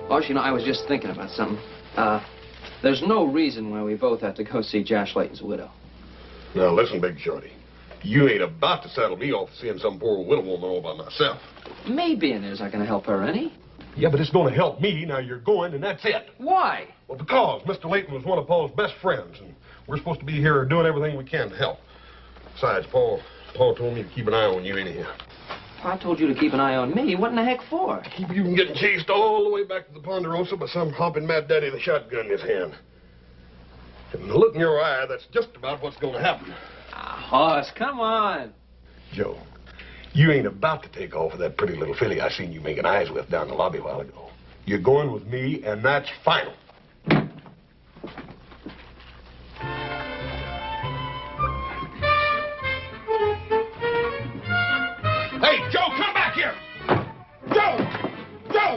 Boss, you know, I was just thinking about something. There's no reason why we both have to go see Josh Layton's widow. Now, listen, Big Shorty. You ain't about to saddle me off seeing some poor widow woman all by myself. Me being there's not going to help her any. Yeah, but it's going to help me. Now you're going, and that's it. Why? Well, because Mr. Layton was one of Paul's best friends, and we're supposed to be here doing everything we can to help. Besides, Paul told me to keep an eye on you anyhow. I told you to keep an eye on me. What in the heck for? Keep you from getting chased all the way back to the Ponderosa by some hopping mad daddy with a shotgun in his hand. And the look in your eye, that's just about what's going to happen. Hoss, come on. Joe, you ain't about to take off with that pretty little filly I seen you making eyes with down the lobby a while ago. You're going with me, and that's final. Hey, Joe, come back here! Joe! Joe!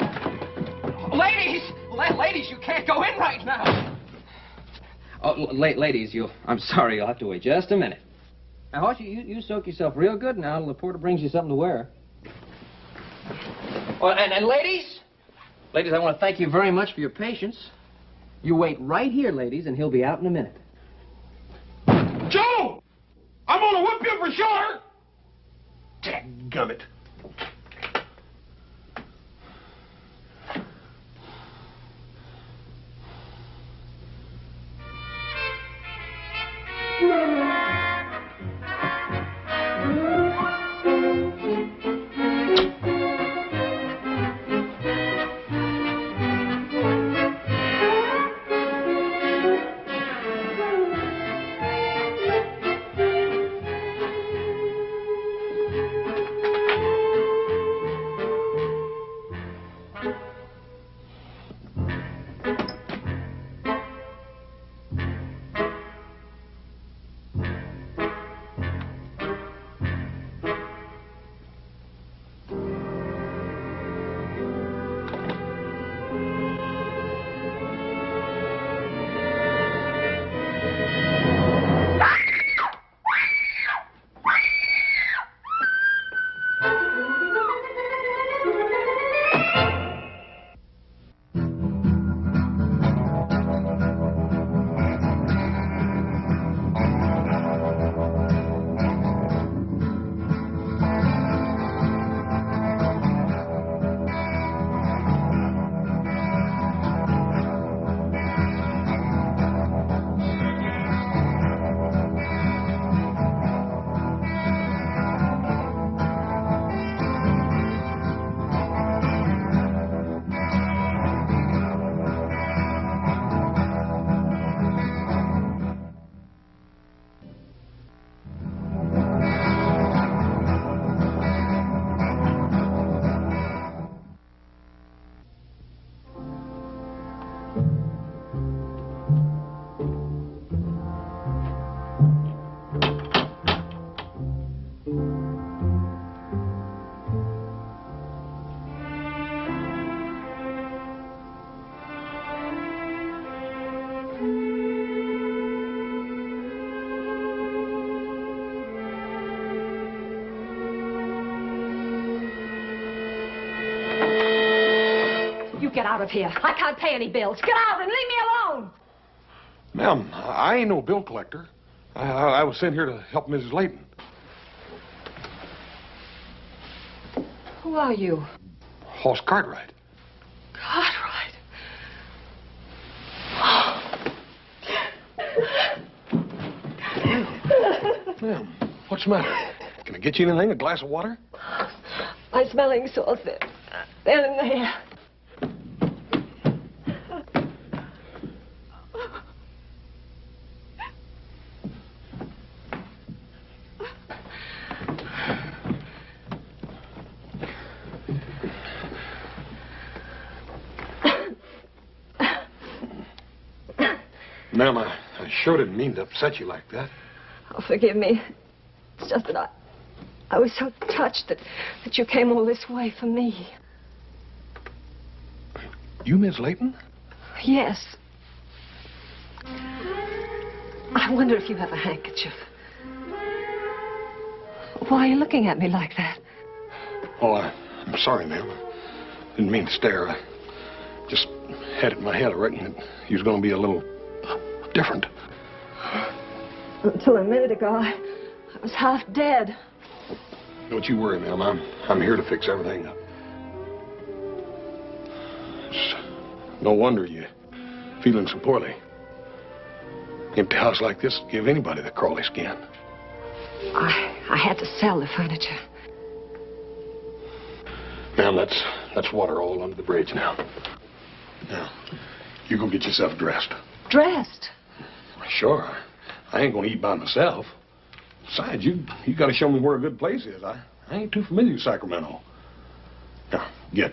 Ladies, you can't go in right now. Oh, ladies, I'm sorry, you'll have to wait just a minute. Now, Hoss, you soak yourself real good now till the porter brings you something to wear. Well, and ladies, I want to thank you very much for your patience. You wait right here, ladies, and he'll be out in a minute. Joe! I'm gonna whip you for sure! Dadgummit. Get out of here. I can't pay any bills. Get out and leave me alone. Ma'am, I ain't no bill collector. I was sent here to help Mrs. Layton. Who are you? Hoss Cartwright. Cartwright? Ma'am, what's the matter? Can I get you anything? A glass of water? My smelling sores. They're in there. Ma'am, I sure didn't mean to upset you like that. Oh, forgive me. It's just that I was so touched that you came all this way for me. You Miss Layton? Yes. I wonder if you have a handkerchief. Why are you looking at me like that? Oh, I'm sorry, ma'am. I didn't mean to stare. I just had it in my head, I reckon, that he was going to be a little different. Until a minute ago, I was half dead. Don't you worry, ma'am. I'm here to fix everything up. It's no wonder you're feeling so poorly. Empty house like this would give anybody the crawly skin. I had to sell the furniture. Ma'am, that's water all under the bridge now. Now, you go get yourself dressed. Dressed? Sure. I ain't gonna eat by myself. Besides, you gotta show me where a good place is. I ain't too familiar with Sacramento. Now, get.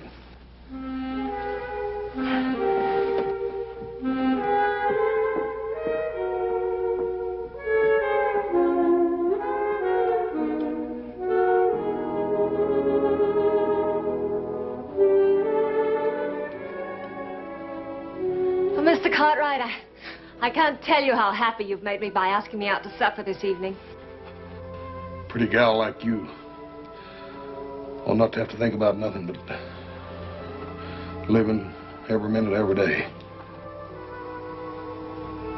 Oh, Mr. Cartwright, I can't tell you how happy you've made me by asking me out to supper this evening. Pretty gal like you ought not to have to think about nothing but living every minute, every day.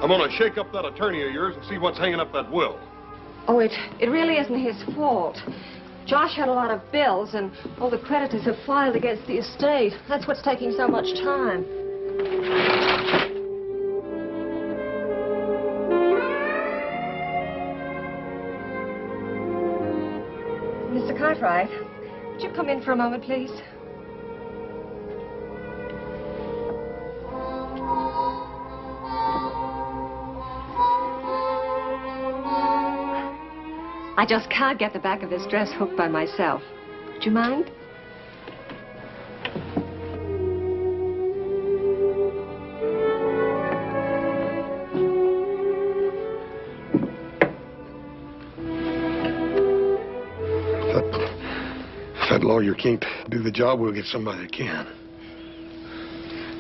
I'm gonna shake up that attorney of yours and see what's hanging up that will. Oh, it really isn't his fault. Josh had a lot of bills, and all the creditors have filed against the estate. That's what's taking so much time. Mr. Cartwright, would you come in for a moment, please? I just can't get the back of this dress hooked by myself. Would you mind? If that lawyer can't do the job, we'll get somebody that can.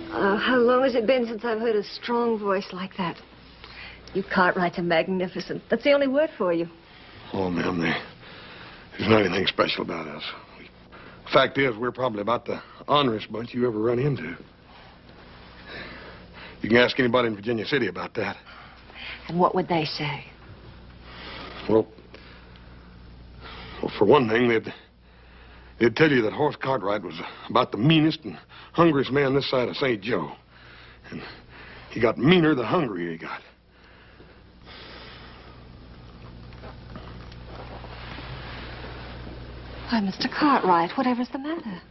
How long has it been since I've heard a strong voice like that? You Cartwrights are magnificent. That's the only word for you. Oh, ma'am, there's not anything special about us. Fact is, we're probably about the honorest bunch you ever run into. You can ask anybody in Virginia City about that. And what would they say? Well, for one thing, they'd tell you that Horace Cartwright was about the meanest and hungriest man this side of St. Joe. And he got meaner the hungrier he got. Why, Mr. Cartwright, whatever's the matter?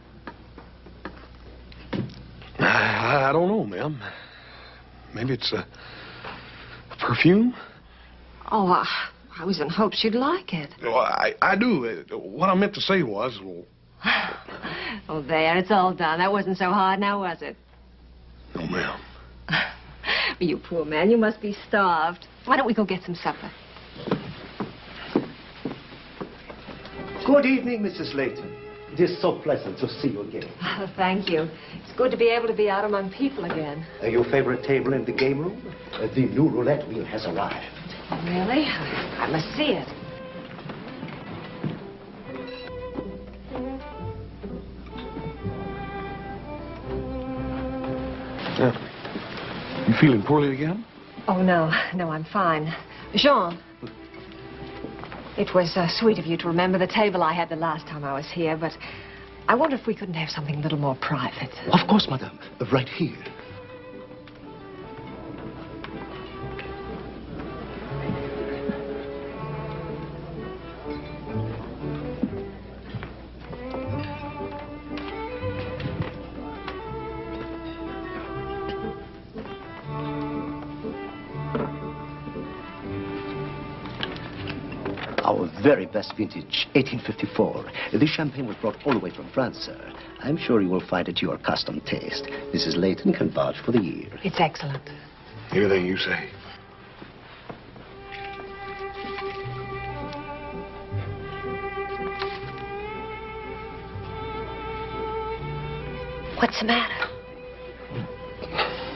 I don't know, ma'am. Maybe it's a perfume? Oh, I was in hopes you'd like it. Oh, I do. What I meant to say was... Well, oh, there, it's all done. That wasn't so hard now, was it? no, ma'am. You poor man, you must be starved. Why don't we go get some supper? Good evening, Mrs. Layton. It is so pleasant to see you again. Oh, thank you. It's good to be able to be out among people again. Your favorite table in the game room? The new roulette wheel has arrived. Really? I must see it. You feeling poorly again? Oh, no, I'm fine. Jean, it was sweet of you to remember the table I had the last time I was here, but I wonder if we couldn't have something a little more private. Of course, madame. Right here. Our very best vintage, 1854. This champagne was brought all the way from France, sir. I'm sure you will find it to your accustomed taste. Mrs. Layton can vouch for the year. It's excellent. Anything you say. What's the matter?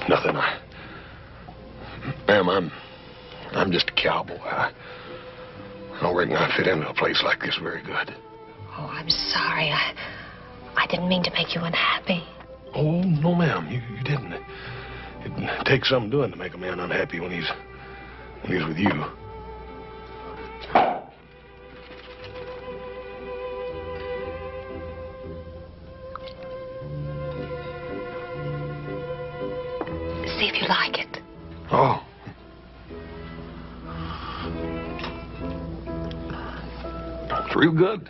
Nothing. Ma'am, I'm just a cowboy. I don't reckon I fit into a place like this very good. Oh, I'm sorry. I didn't mean to make you unhappy. Oh, no, ma'am. ma'am. You didn't. It takes some doing to make a man unhappy when he's with you. See if you like it. Oh. It's real good.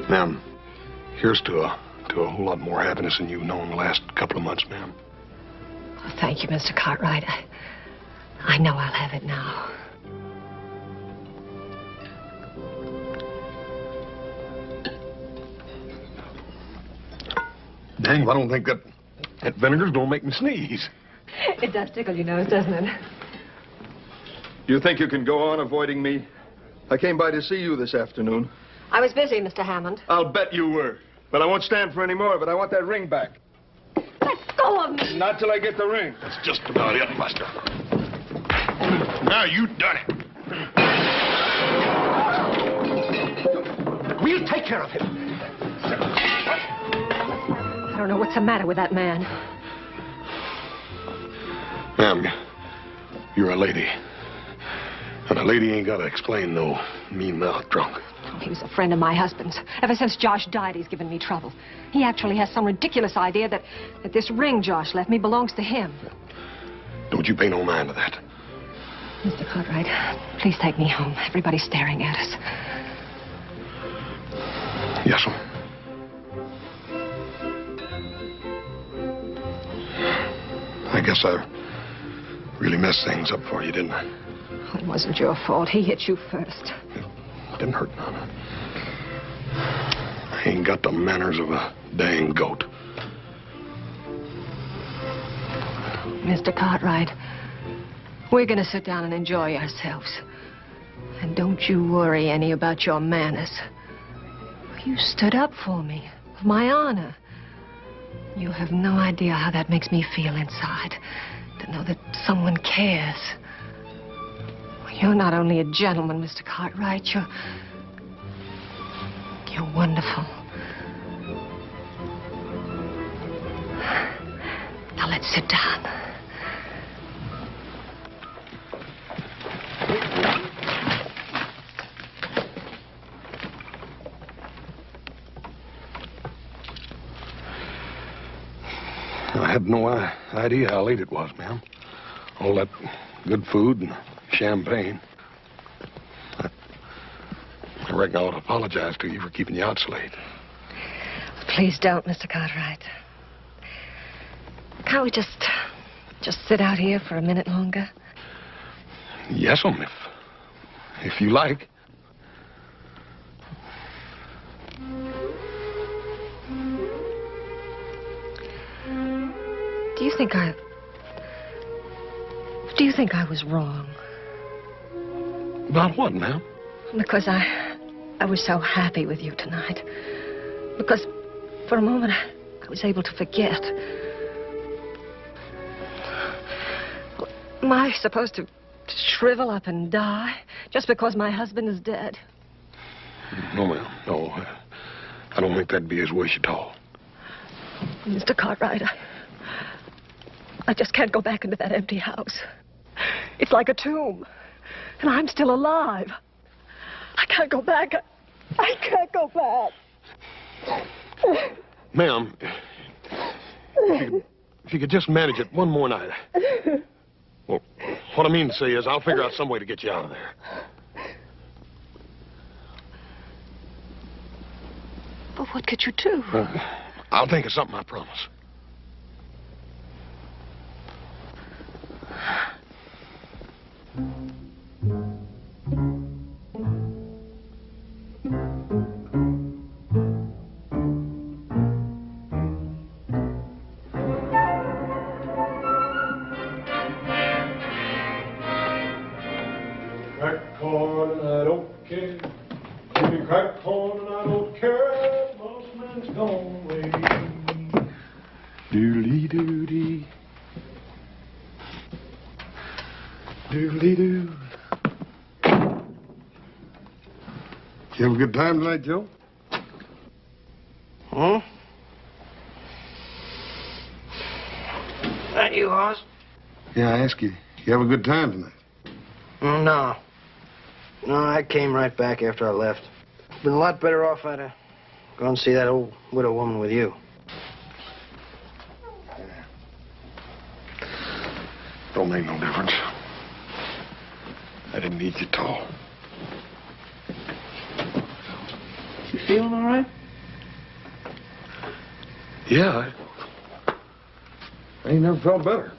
Ma'am, here's to a whole lot more happiness than you've known the last couple of months, ma'am. Oh, thank you, Mr. Cartwright. I know I'll have it now. Dang, I don't think that vinegar's gonna make me sneeze. It does tickle your nose, doesn't it? You think you can go on avoiding me? I came by to see you this afternoon. I was busy, Mr. Hammond. I'll bet you were. But I won't stand for any more of it. I want that ring back. Let go of me. Not till I get the ring. That's just about it, Buster. Now you done it. We'll take care of him. I don't know what's the matter with that man. Ma'am, you're a lady. And a lady ain't got to explain no mean-mouthed drunk. He was a friend of my husband's. Ever since Josh died, he's given me trouble. He actually has some ridiculous idea that this ring Josh left me belongs to him. Don't you pay no mind to that. Mr. Cartwright, please take me home. Everybody's staring at us. Yes, ma'am. I guess I really messed things up for you, didn't I? It wasn't your fault. He hit you first. It didn't hurt none. I ain't got the manners of a dang goat. Mr. Cartwright, we're going to sit down and enjoy ourselves. And don't you worry any about your manners. You stood up for me, for my honor. You have no idea how that makes me feel inside, to know that someone cares. You're not only a gentleman, Mr. Cartwright, you're wonderful. Now let's sit down. I had no idea how late it was, ma'am. All that good food and champagne. I reckon I ought to apologize to you for keeping you out so late. Please don't, Mr. Cartwright. Can't we just sit out here for a minute longer? Yes, ma'am, if you like. Do you think I was wrong? About what, ma'am? Because I was so happy with you tonight. Because for a moment I was able to forget. Am I supposed to shrivel up and die just because my husband is dead? No, ma'am. No. I don't think that'd be his wish at all. Mr. Cartwright, I just can't go back into that empty house. It's like a tomb. And I'm still alive. I can't go back. I can't go back. Ma'am, if you could just manage it one more night. Well, what I mean to say is I'll figure out some way to get you out of there. But what could you do? I'll think of something, I promise. Crack corn and I don't care. Give me crack corn and I don't care. Boss man's gone away. Doodly doody. Doodly-doo. You have a good time tonight, Joe? Hmm? That you, Hoss? Yeah, I ask you. You have a good time tonight? No. No, I came right back after I left. Been a lot better off I'd have gone and see that old widow woman with you. Don't make no difference. I didn't need you at all. You feeling all right? Yeah, I ain't never felt better.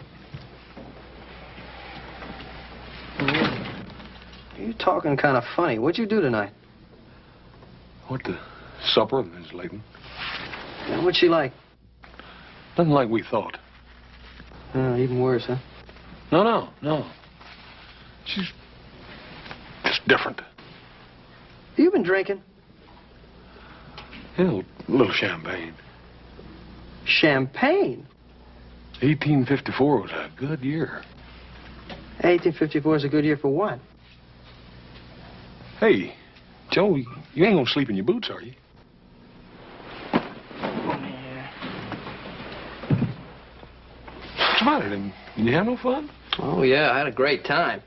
You're talking kind of funny. What'd you do tonight? What, the supper with Miss Layton? Yeah, what's she like? Nothing like we thought. Even worse, huh? No. She's just different. You been drinking? Yeah, a little champagne. Champagne? 1854 was a good year. 1854 is a good year for what? Hey, Joe, you ain't gonna sleep in your boots, are you? What's the matter? Didn't you have no fun? Oh, yeah, I had a great time.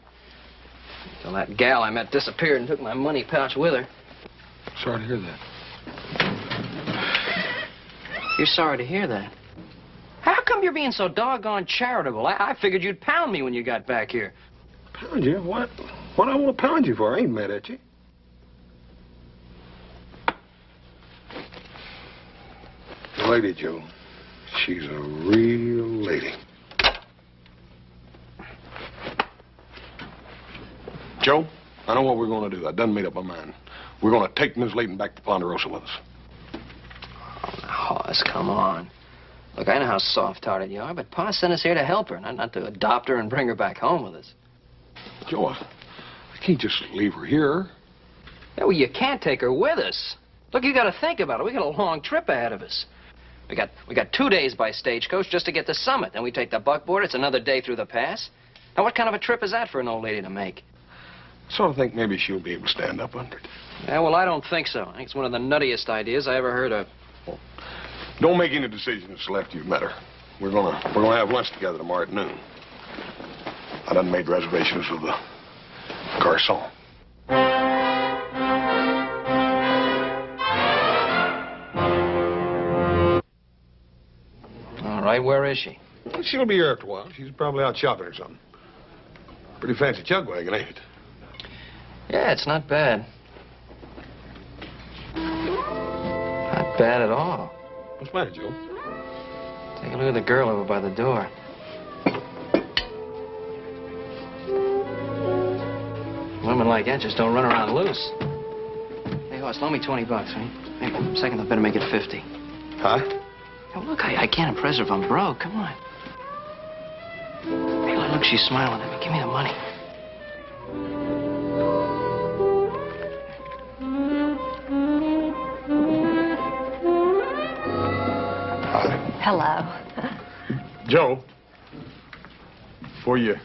Until that gal I met disappeared and took my money pouch with her. Sorry to hear that. You're sorry to hear that. How come you're being so doggone charitable? I figured you'd pound me when you got back here. Pound you? What? What do I want to pound you for? I ain't mad at you. The lady, Joe. She's a real lady. Joe, I know what we're going to do. I done made up my mind. We're going to take Miss Layton back to Ponderosa with us. Oh, now, Hoss, come on. Look, I know how soft-hearted you are, but Pa sent us here to help her, not to adopt her and bring her back home with us. Joe, I can't just leave her here. Yeah, well, you can't take her with us. Look, you got to think about it. We got a long trip ahead of us. We got 2 days by stagecoach just to get to Summit. Then we take the buckboard. It's another day through the pass. Now, what kind of a trip is that for an old lady to make? Sort of think maybe she'll be able to stand up under it. Yeah, well, I don't think so. I think it's one of the nuttiest ideas I ever heard of. Don't make any decisions until after you've met her. We're gonna have lunch together tomorrow at noon. I done made reservations with the garçon. All right, where is she? Well, she'll be here after a while. She's probably out shopping or something. Pretty fancy chug wagon, ain't it? Yeah, it's not bad. Not bad at all. What's the matter, Joe? Take a look at the girl over by the door. Women like that just don't run around loose. Hey, Hoss, loan me 20 bucks, right? Hey, second, I better make it 50. Huh? Hey, look, I can't impress her if I'm broke. Come on. Hey, look, she's smiling at me. Give me the money. Hello. Joe, before you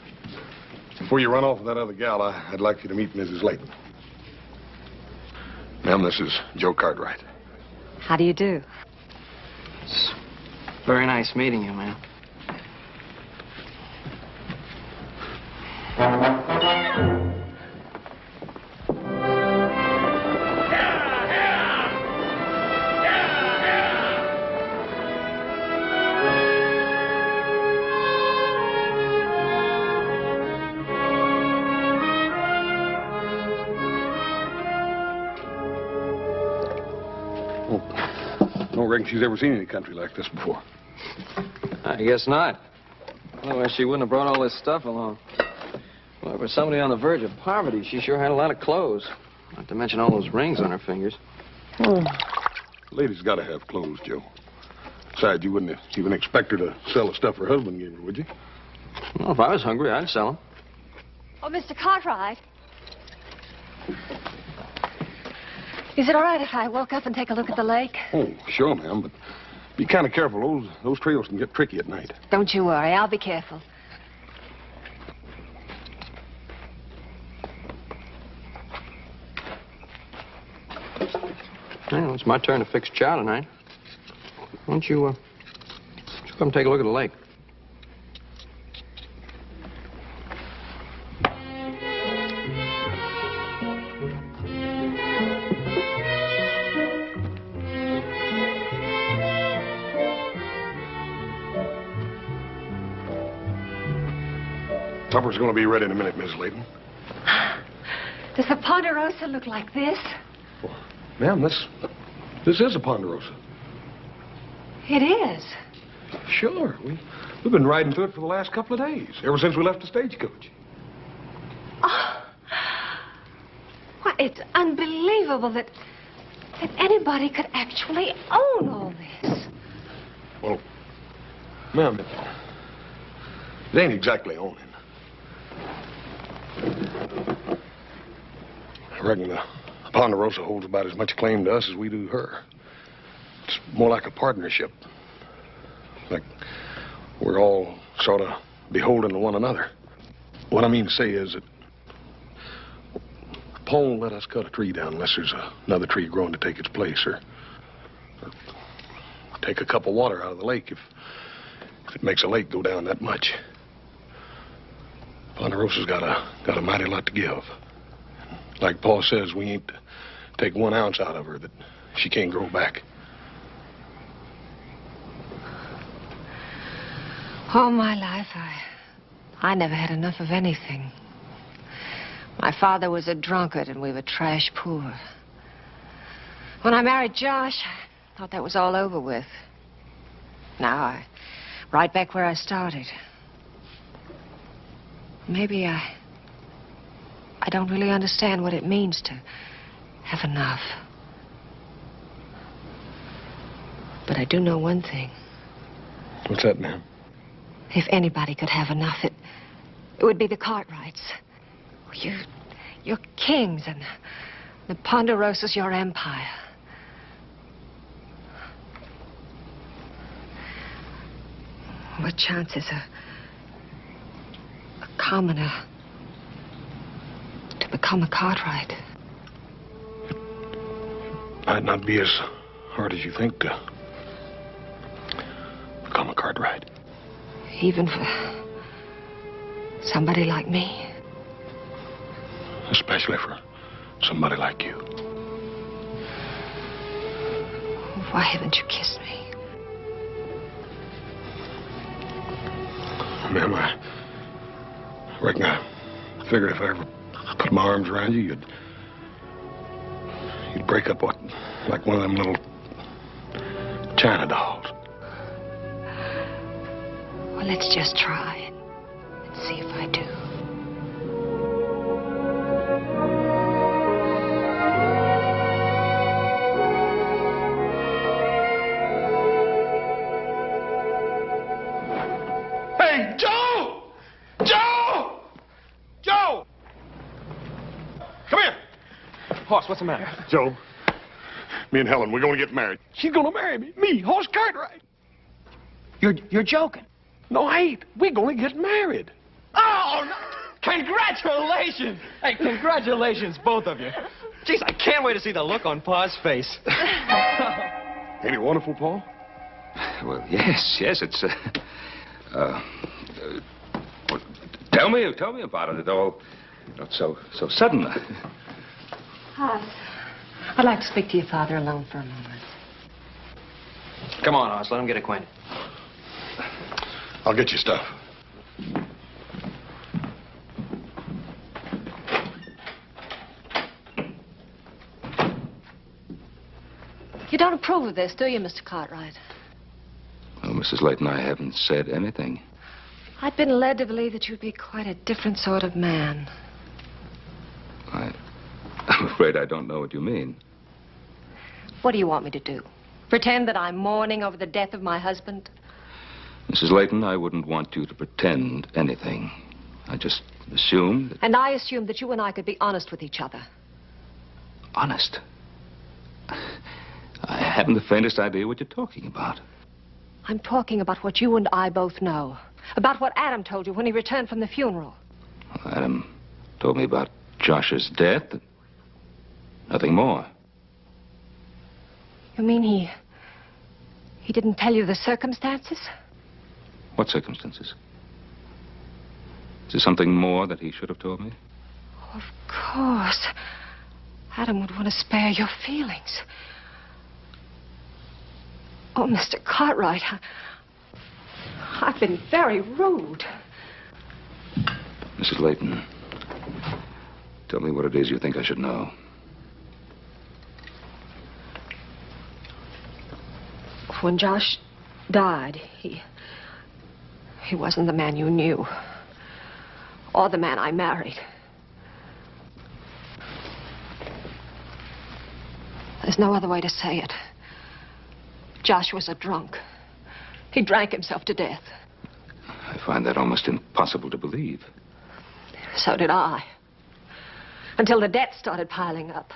run off with that other gal, I'd like you to meet Mrs. Layton. Ma'am, this is Joe Cartwright. How do you do? It's very nice meeting you, ma'am. I don't reckon she's ever seen any country like this before. I guess not. Otherwise, she wouldn't have brought all this stuff along. Well, for somebody on the verge of poverty, she sure had a lot of clothes. Not to mention all those rings on her fingers. Lady's got to have clothes, Joe. Besides, you wouldn't even expect her to sell the stuff her husband gave her, would you? Well, if I was hungry, I'd sell them. Oh, Mr. Cartwright. Is it all right if I woke up and take a look at the lake? Oh, sure, ma'am, but be kind of careful. Those trails can get tricky at night. Don't you worry. I'll be careful. Well, it's my turn to fix chow tonight. Why don't you come take a look at the lake? Supper's going to be ready in a minute, Miss Layton. Does the Ponderosa look like this? Well, ma'am, this is a Ponderosa. It is. Sure. We've been riding through it for the last couple of days, ever since we left the stagecoach. Oh. Why, it's unbelievable that anybody could actually own all this. Well, ma'am, it ain't exactly owning. I reckon the Ponderosa holds about as much claim to us as we do her. It's more like a partnership. Like we're all sort of beholden to one another. What I mean to say is that Paul won't let us cut a tree down unless there's another tree growing to take its place, or take a cup of water out of the lake if it makes a lake go down that much. Ponderosa's got a mighty lot to give. Like Paul says, we ain't to take 1 ounce out of her that she can't grow back. All my life, I never had enough of anything. My father was a drunkard and we were trash poor. When I married Josh, I thought that was all over with. Now, right back where I started. Maybe I don't really understand what it means to have enough. But I do know one thing. What's that, ma'am? If anybody could have enough, it would be the Cartwrights. You're kings, and the Ponderosa's your empire. What chance is a commoner to become a Cartwright? Might not be as hard as you think to become a Cartwright. Even for somebody like me? Especially for somebody like you. Why haven't you kissed me? Ma'am, I reckon I figured if I ever put my arms around you, you'd break up like one of them little China dolls. Well, let's just try it and see if I do. Hey, Joe! Joe! Joe! Come here! Hoss, what's the matter? Joe, me and Helen, we're going to get married. She's going to marry me. Me, Hoss Cartwright. You're joking. No, I ain't. We're going to get married. Oh, no. Congratulations! Hey, congratulations, both of you. Jeez, I can't wait to see the look on Pa's face. Ain't it wonderful, Paul? Well, yes, it's, well, tell me about it. It all, so sudden. Hoss, I'd like to speak to your father alone for a moment. Come on, Hoss, let him get acquainted. I'll get you stuff. You don't approve of this, do you, Mr. Cartwright? Well, Mrs. Layton, I haven't said anything. I've been led to believe that you'd be quite a different sort of man. I'm afraid I don't know what you mean. What do you want me to do? Pretend that I'm mourning over the death of my husband? Mrs. Layton, I wouldn't want you to pretend anything. I just assumed that... And I assumed that you and I could be honest with each other. Honest? I haven't the faintest idea what you're talking about. I'm talking about what you and I both know. About what Adam told you when he returned from the funeral. Well, Adam told me about Josh's death. Nothing more. You mean he didn't tell you the circumstances? What circumstances? Is there something more that he should have told me? Of course. Adam would want to spare your feelings. Oh, Mr. Cartwright, I've been very rude. Mrs. Layton, tell me what it is you think I should know. When Josh died, he wasn't the man you knew. Or the man I married. There's no other way to say it. Josh was a drunk. He drank himself to death. I find that almost impossible to believe. So did I. Until the debt started piling up.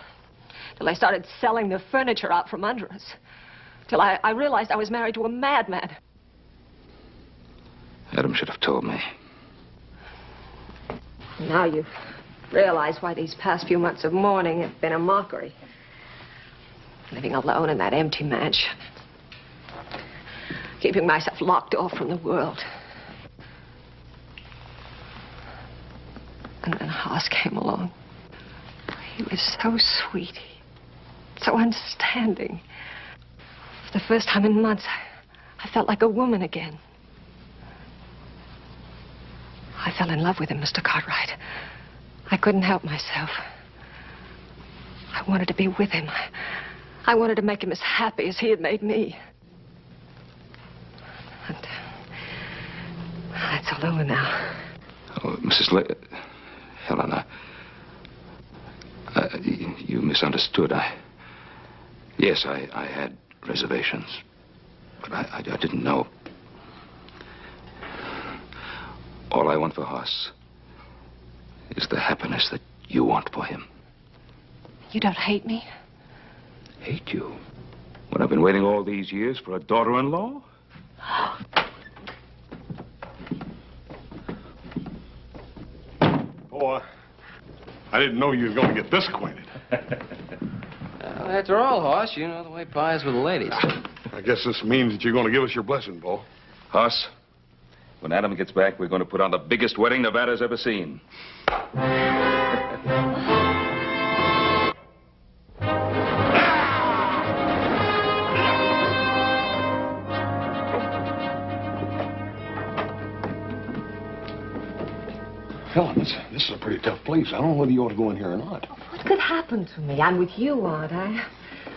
Till I started selling the furniture out from under us. Till I realized I was married to a madman. Adam should have told me. Now you realize why these past few months of mourning have been a mockery. Living alone in that empty mansion. Keeping myself locked off from the world. And then Haas came along. He was so sweet. So understanding. For the first time in months, I felt like a woman again. I fell in love with him, Mr. Cartwright. I couldn't help myself. I wanted to be with him. I wanted to make him as happy as he had made me. And that's all over now. Oh, Helena, you misunderstood. Yes, I had reservations, but I didn't know. All I want for Haas is the happiness that you want for him. You don't hate me? Hate you? When I've been waiting all these years for a daughter-in-law? Oh, I didn't know you was going to get this acquainted. After all, Hoss, you know the way pies with the ladies. I guess this means that you're going to give us your blessing, Paul. Haas, when Adam gets back, we're going to put on the biggest wedding Nevada's ever seen. Helen, this is a pretty tough place. I don't know whether you ought to go in here or not. What could happen to me? I'm with you, aren't I?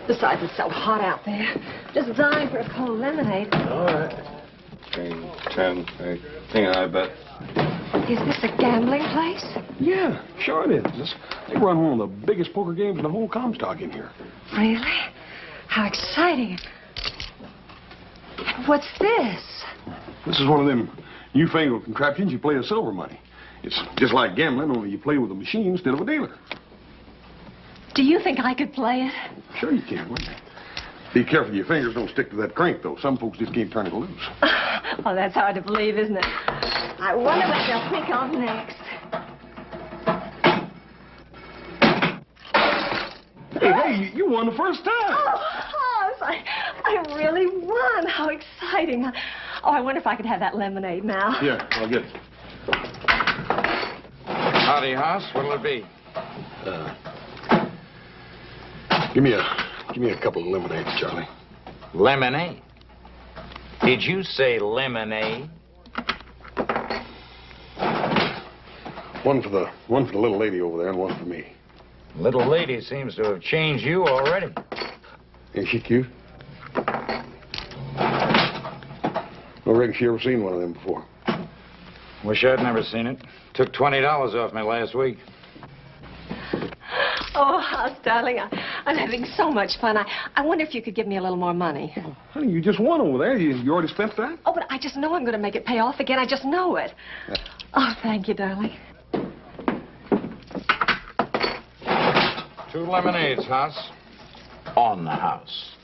Besides, it's so hot out there. Just dying for a cold lemonade. All right. 10, 18, I bet. Is this a gambling place? Yeah, sure it is. They run one of the biggest poker games in the whole Comstock in here. Really? How exciting. And what's this? This is one of them newfangled contraptions you play with silver money. It's just like gambling, only you play with a machine instead of a dealer. Do you think I could play it? Sure you can, wouldn't you? Be careful your fingers don't stick to that crank, though. Some folks just can't turn it loose. Oh, that's hard to believe, isn't it? I wonder what they'll pick on next. Hey, you won the first time. Oh, Hoss, I really won. How exciting. Oh, I wonder if I could have that lemonade now. Yeah, I'll get it. Howdy, Hoss. What'll it be? Give me a couple of lemonades, Charlie. Lemonade. Did you say lemonade? One for the little lady over there and one for me. Little lady seems to have changed you already. Ain't she cute? I reckon she ever seen one of them before. Wish I'd never seen it. Took $20 off me last week. Oh, Hoss, darling, I'm having so much fun. I wonder if you could give me a little more money. Oh, honey, you just won over there. You already spent that? Oh, but I just know I'm going to make it pay off again. I just know it. Oh, thank you, darling. 2 lemonades, Hoss. On the house.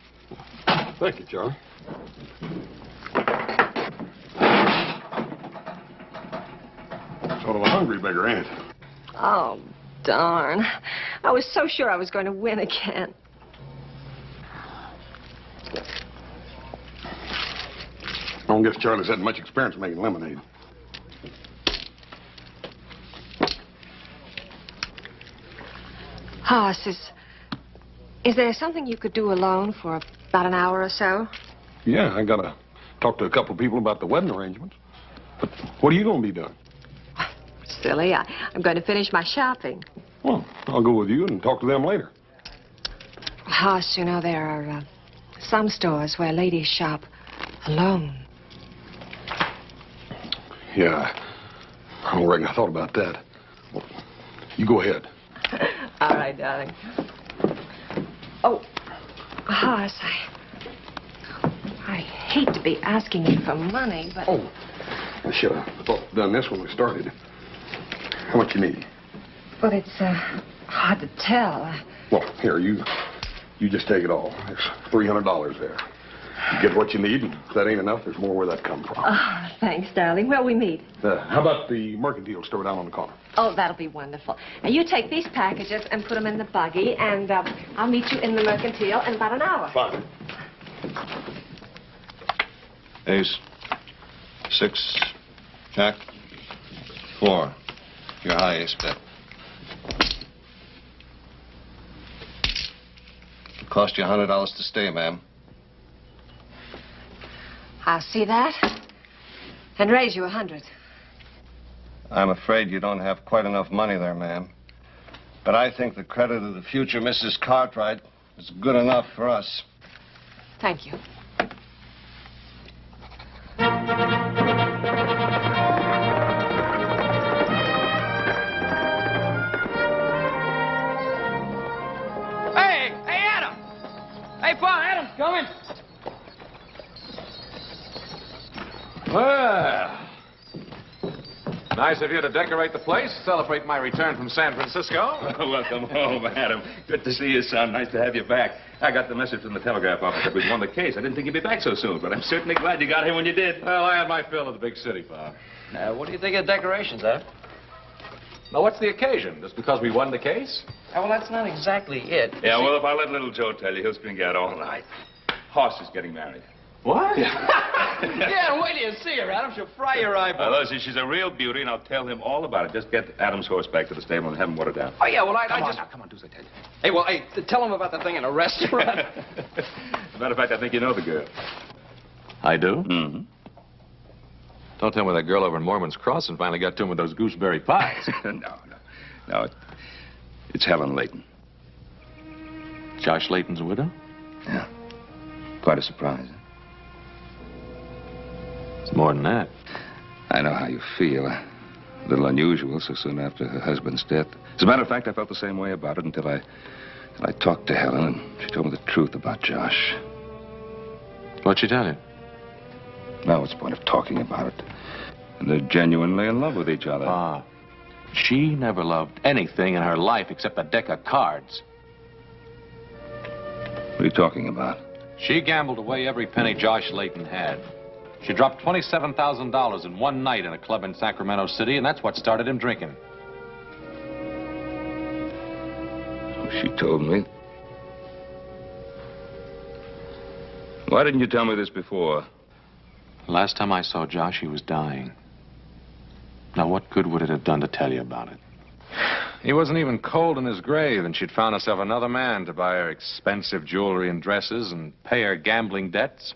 Thank you, Charlie. Sort of a hungry beggar, ain't it? Oh, darn. I was so sure I was going to win again. don't guess Charlie's had much experience making lemonade. Hoss, is there something you could do alone for about an hour or so? Yeah, I gotta talk to a couple of people about the wedding arrangements. But what are you gonna be doing? Silly, I'm going to finish my shopping. Well, I'll go with you and talk to them later. Hoss, you know, there are some stores where ladies shop alone. Yeah, I don't reckon I thought about that. Well, you go ahead. All right, darling. Oh, Hoss, I hate to be asking you for money, but... Oh, I should have done this when we started. How much you need? Well, it's hard to tell. Well, here, you just take it all. There's $300 there. You get what you need, and if that ain't enough, there's more where that come from. Oh, thanks, darling. Where'll we meet? How about the mercantile store down on the corner? Oh, that'll be wonderful. Now, you take these packages and put them in the buggy, and I'll meet you in the mercantile in about an hour. Fine. Ace. 6. Jack. 4. Your high ace bet. It cost you $100 to stay, ma'am. I'll see that. And raise you 100. I'm afraid you don't have quite enough money there, ma'am. But I think the credit of the future Mrs. Cartwright is good enough for us. Thank you. Hey, Adam! Hey, Pa, Adam's coming. Well, nice of you to decorate the place, celebrate my return from San Francisco. Welcome home, Adam. Good to see you, son. Nice to have you back. I got the message from the telegraph office that we'd won the case. I didn't think you'd be back so soon, but I'm certainly glad you got here when you did. Well, I had my fill of the big city, Pa. What do you think of decorations, Adam? Now, what's the occasion? Just because we won the case? Well, that's not exactly it. Yeah, well, if I let little Joe tell you, he'll string you out all night. Hoss is getting married. What? Yeah, wait till you see her, Adam. She'll fry your eyeballs. Listen, she's a real beauty, and I'll tell him all about it. Just get Adam's horse back to the stable and have him watered down. Oh, yeah, well, I Come on just... now, come on, do as I tell you. Hey, well, hey, tell him about the thing in the restaurant. As a matter of fact, I think you know the girl. I do? Mm-hmm. Don't tell me that girl over in Mormon's Crossing finally got to him with those gooseberry pies. No, it's Helen Layton. Josh Layton's widow? Yeah. Quite a surprise. It's more than that. I know how you feel. A little unusual so soon after her husband's death. As a matter of fact, I felt the same way about it until I talked to Helen, and she told me the truth about Josh. What'd she tell you? Now, what's the point of talking about it? And they're genuinely in love with each other. Ah. She never loved anything in her life except a deck of cards. What are you talking about? She gambled away every penny Josh Layton had. She dropped $27,000 in one night in a club in Sacramento City, and that's what started him drinking. She told me. Why didn't you tell me this before? Last time I saw Josh, he was dying. Now, what good would it have done to tell you about it? He wasn't even cold in his grave, and she'd found herself another man to buy her expensive jewelry and dresses and pay her gambling debts.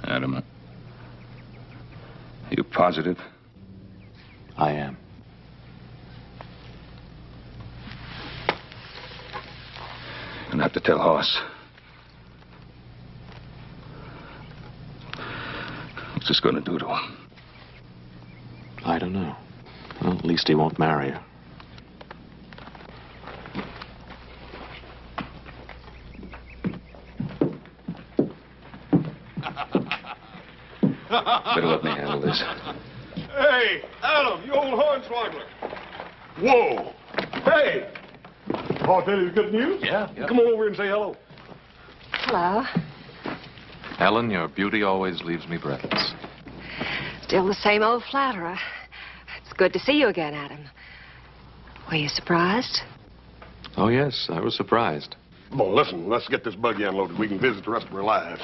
Adam, are you positive? I am. You're gonna have to tell Hoss. What's this gonna do to him? I don't know. Well, at least he won't marry her. Better let me handle this. Hey, Adam, you old hornswoggler. Whoa. Hey. I'll tell you the good news. Yeah. Come on over and say hello. Hello. Helen, your beauty always leaves me breathless. Still the same old flatterer. It's good to see you again, Adam. Were you surprised? Oh, yes, I was surprised. Come on, listen, let's get this buggy unloaded. We can visit the rest of our lives.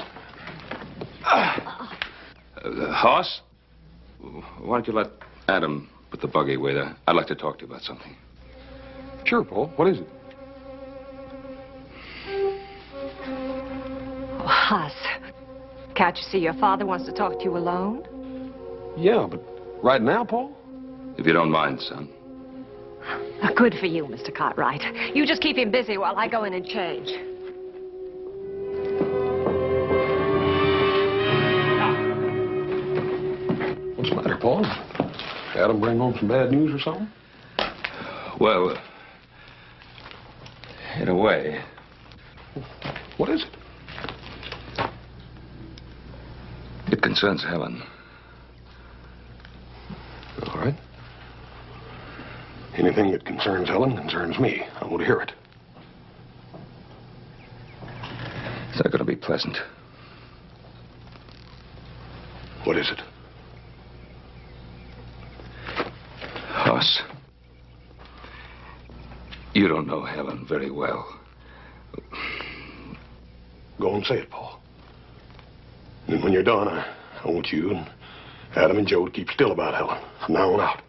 Hoss? Why don't you let Adam put the buggy away there? I'd like to talk to you about something. Sure, Paul. What is it? Oh, Huss, can't you see your father wants to talk to you alone? Yeah, but right now, Paul? If you don't mind, son. Good for you, Mr. Cartwright. You just keep him busy while I go in and change. What's the matter, Paul? Adam bring home some bad news or something? Well, in a way. What is it? It concerns Helen. All right. Anything that concerns Helen concerns me. I want to hear it. It's not going to be pleasant. What is it? Hoss, you don't know Helen very well. Go and say it, Paul. And when you're done, I want you and Adam and Joe to keep still about Helen from now on out.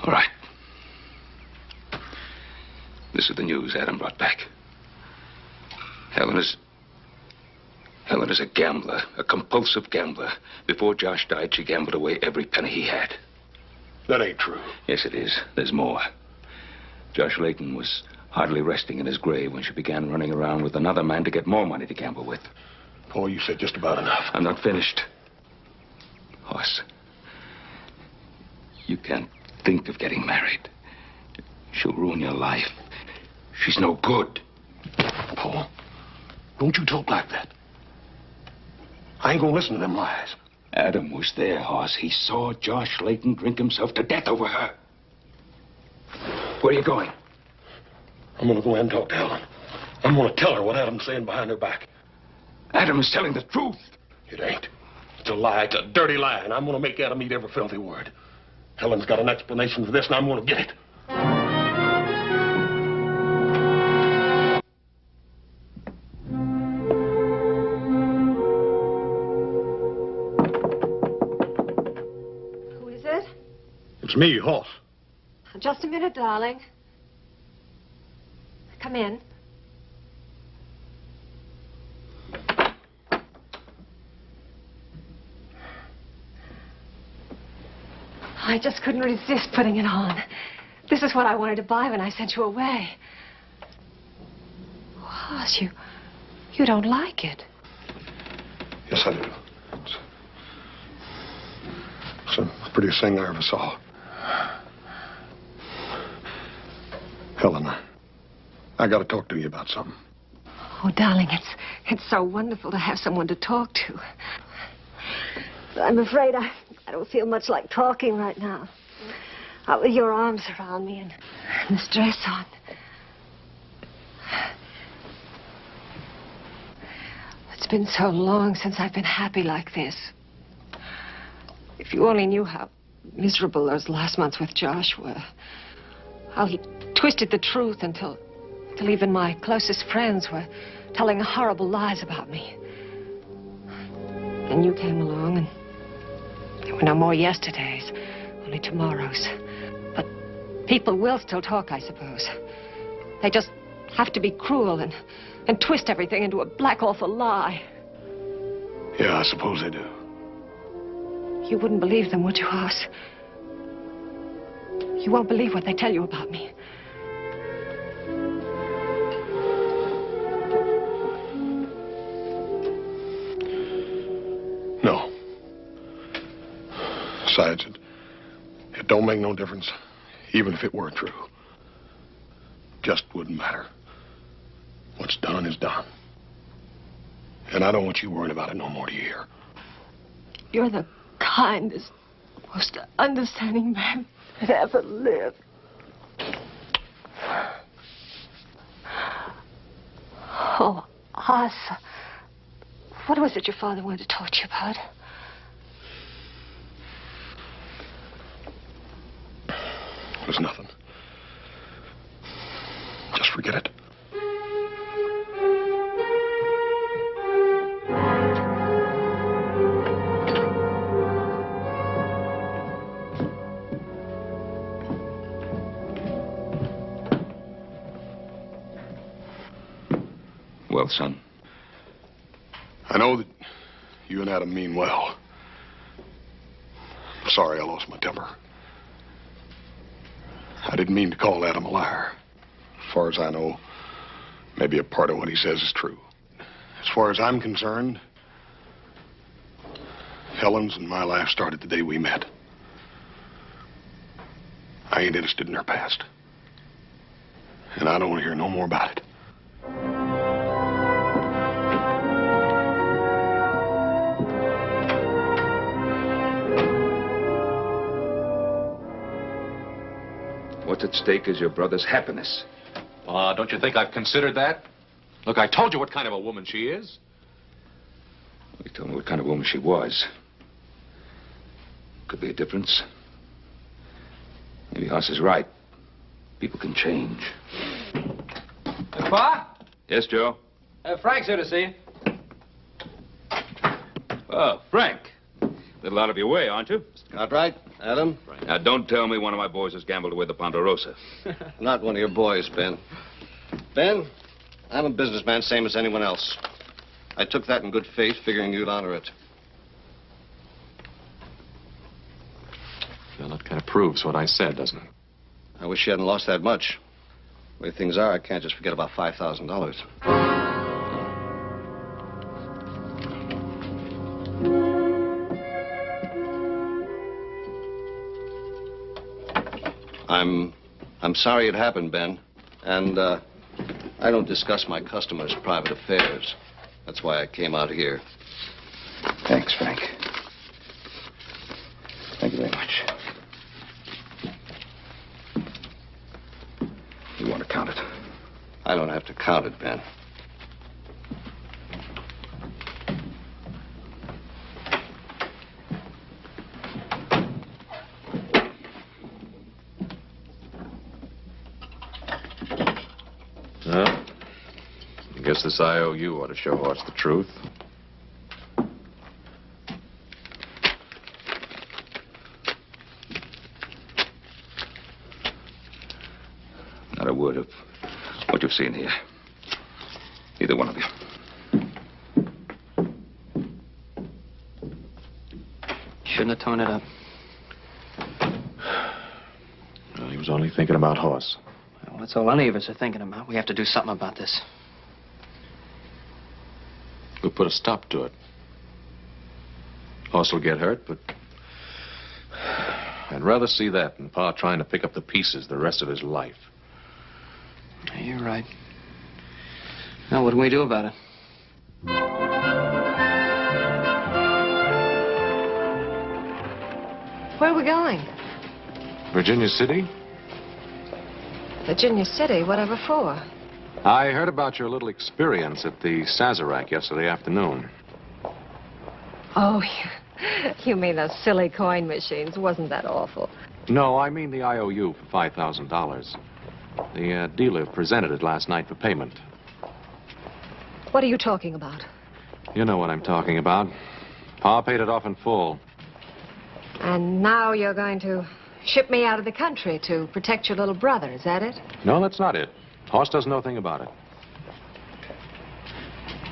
All right. This is the news Adam brought back. Helen is a gambler, a compulsive gambler. Before Josh died, she gambled away every penny he had. That ain't true. Yes, it is. There's more. Josh Layton was hardly resting in his grave when she began running around with another man to get more money to gamble with. Paul, you said just about enough. I'm not finished. Hoss, you can't think of getting married. She'll ruin your life. She's no good. Paul, don't you talk like that. I ain't gonna listen to them lies. Adam was there, Hoss. He saw Josh Layton drink himself to death over her. Where are you going? I'm gonna go in and talk to Helen. I'm gonna tell her what Adam's saying behind her back. Adam is telling the truth. It ain't. It's a lie. It's a dirty lie, and I'm gonna make Adam eat every filthy word. Helen's got an explanation for this, and I'm gonna get it. Who is it? It's me, Hoss. Just a minute, darling. Come in. I just couldn't resist putting it on. This is what I wanted to buy when I sent you away. Hoss, you don't like it. Yes, I do. It's the prettiest thing I ever saw. Helen, I got to talk to you about something. Oh, darling, it's so wonderful to have someone to talk to. But I'm afraid I don't feel much like talking right now. Out with your arms around me and this dress on. It's been so long since I've been happy like this. If you only knew how miserable those last months with Josh were. How he twisted the truth until even my closest friends were telling horrible lies about me. And you came along, and there were no more yesterdays, only tomorrows. But people will still talk, I suppose. They just have to be cruel and twist everything into a black, awful lie. Yeah, I suppose they do. You wouldn't believe them, would you, Hoss? You won't believe what they tell you about me. No. Besides, it don't make no difference, even if it were true. Just wouldn't matter. What's done is done. And I don't want you worrying about it no more, do you hear? You're the kindest, most understanding man that ever lived. Oh, Hoss, what was it your father wanted to talk to you about? It was nothing. Just just forget it. Well, son. I know that you and Adam mean well. I'm sorry I lost my temper. I didn't mean to call Adam a liar. As far as I know, maybe a part of what he says is true. As far as I'm concerned, Helen's and my life started the day we met. I ain't interested in her past. And I don't want to hear no more about it. What's at stake is your brother's happiness. Don't you think I've considered that? Look, I told you what kind of a woman she is. You told me what kind of woman she was. Could be a difference. Maybe Hoss is right. People can change. Pa? Yes, Joe? Frank's here to see you. Oh, Frank. A little out of your way, aren't you? Cartwright, Adam? Now, don't tell me one of my boys has gambled away the Ponderosa. Not one of your boys, Ben. Ben, I'm a businessman, same as anyone else. I took that in good faith, figuring you'd honor it. Well, that kind of proves what I said, doesn't it? I wish you hadn't lost that much. The way things are, I can't just forget about $5,000. I'm sorry it happened, Ben. And, I don't discuss my customers' private affairs. That's why I came out here. Thanks, Frank. Thank you very much. You want to count it? I don't have to count it, Ben. Well, I guess this IOU ought to show Hoss the truth. Not a word of what you've seen here. Either one of you. Shouldn't have torn it up. Well, he was only thinking about Hoss. Well, that's all any of us are thinking about. We have to do something about this. We'll put a stop to it. Hoss will get hurt, but I'd rather see that than Pa trying to pick up the pieces the rest of his life. Yeah, you're right. Now, what do we do about it? Where are we going? Virginia City? Virginia City, whatever for? I heard about your little experience at the Sazerac yesterday afternoon. Oh, you mean those silly coin machines. Wasn't that awful? No, I mean the IOU for $5,000. The dealer presented it last night for payment. What are you talking about? You know what I'm talking about. Pa paid it off in full. And now you're going to ship me out of the country to protect your little brother, is that it? No, that's not it. Hoss doesn't know a thing about it.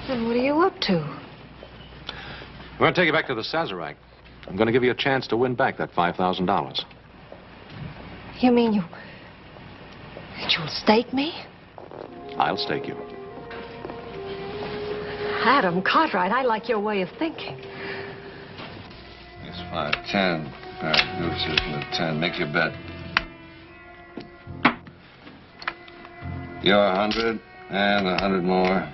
Then what are you up to? I'm going to take you back to the Sazerac. I'm going to give you a chance to win back that $5,000. You mean you'll stake me? I'll stake you. Adam Cartwright, I like your way of thinking. It's 5-10. All right, deuces and a 10. Make your bet. You're 100 and 100 more.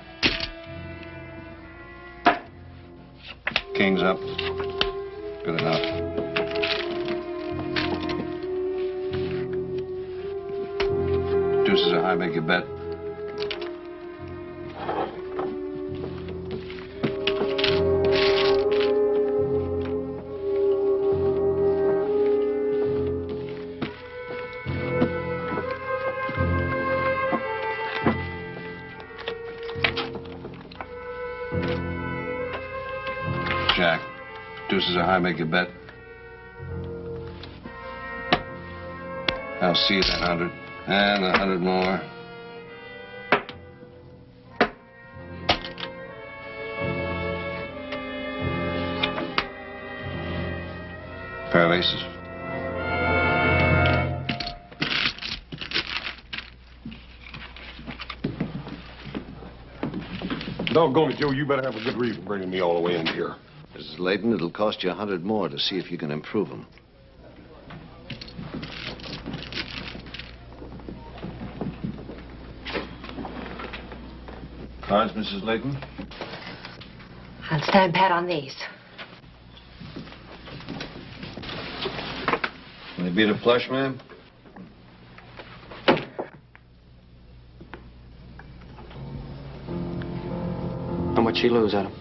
King's up. Good enough. Deuces are high. Make your bet. Mrs. O'Hara make a bet? I'll see you that 100. And 100 more. Pair of aces. Doggone it, Joe, you better have a good reason for bringing me all the way in here. Mrs. Layton, it'll cost you 100 more to see if you can improve them. Cards, Mrs. Layton? I'll stand pat on these. Can they beat a flush, ma'am? How much she lose, Adam?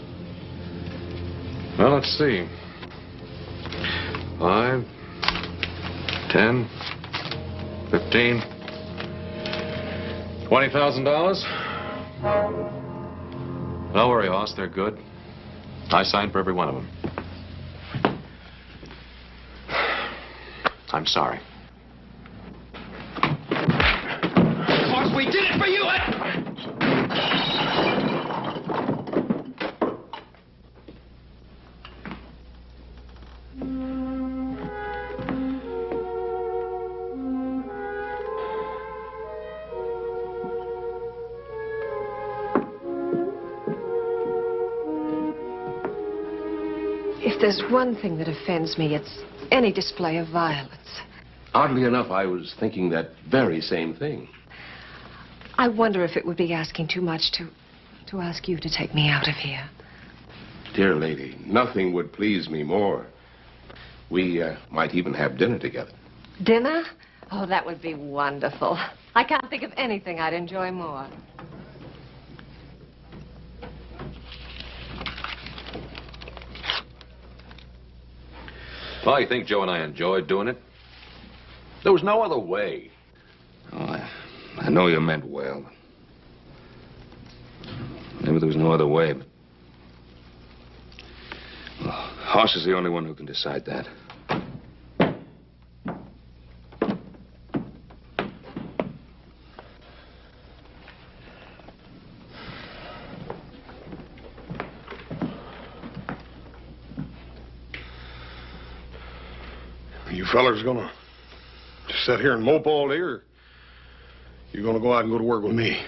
Well, let's see. 5, 10, 15, $20,000. Don't worry, Hoss. They're good. I signed for every one of them. I'm sorry. Boss, we did it for you! If there's one thing that offends me, it's any display of violence. Oddly enough, I was thinking that very same thing. I wonder if it would be asking too much to ask you to take me out of here. Dear lady, nothing would please me more. We might even have dinner together. Dinner? Oh, that would be wonderful. I can't think of anything I'd enjoy more. Well, you think Joe and I enjoyed doing it? There was no other way. Oh, I know you meant well. Maybe there was no other way, but... Well, Hoss is the only one who can decide that. You fellers gonna just sit here and mope all day, or you gonna go out and go to work with me?